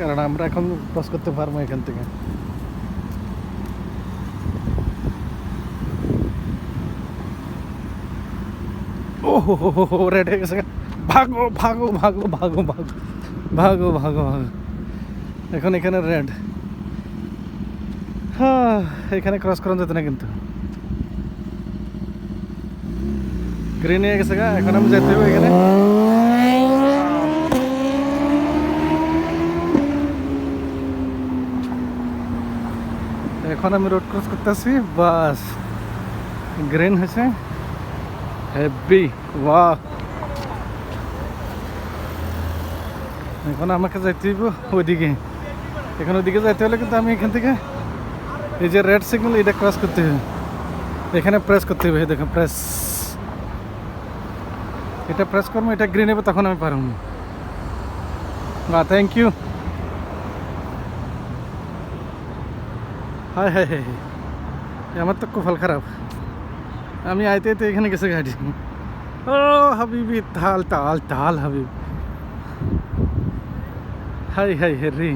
কারণ আমরা এখন ক্রস করতে পারবো এখান থেকে। ও হো রেড হয়ে গেছে, ভাগো ভাগো ভাগো ভাগো ভাগো ভাগো ভাগো ভাগো। এখন এখানে রেড, হ্যাঁ এখানে ক্রস করা যেত না, কিন্তু গ্রিন হয়ে গেছে গা। এখন আমি যেতে হবে এখানে। এখন আমি রোড ক্রস করতেছি, বাস গ্রিন হয়েছে, হেভি ওয়াও। এখন আমাকে যাইতে হইব ওইদিকে। এখন ওইদিকে যাইতে হলে কিন্তু আমি এখান থেকে এই যে রেড সিগন্যাল এটা ক্রস করতে হবে, এখানে প্রেস করতে হবে। দেখো প্রেস, এটা প্রেস করবো, এটা গ্রিন হবে, তখন আমি পারবো। বা থ্যাংক ইউ। হায় হায় হায়, আমার তো কপাল খারাপ, আমি আইতে আইতে এখানে গেছে গাড়ি। ও হাবিবি, তাল তাল তাল হাবিব, হাই হাই হে রে।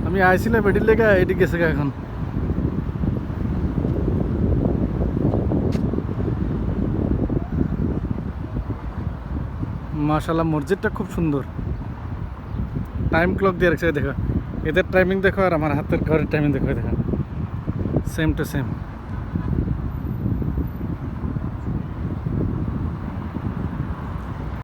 আমি আইছিলাম বেডির লেগে, এটি গেছে গা এখন। মাশাআল্লাহ, মসজিদটা খুব সুন্দর। টাইম ক্লক দিয়ে রাখছে, দেখো এদের টাইমিং দেখো আর আমার হাতের ঘরের টাইমিং দেখো, দেখো সেম টু সেম।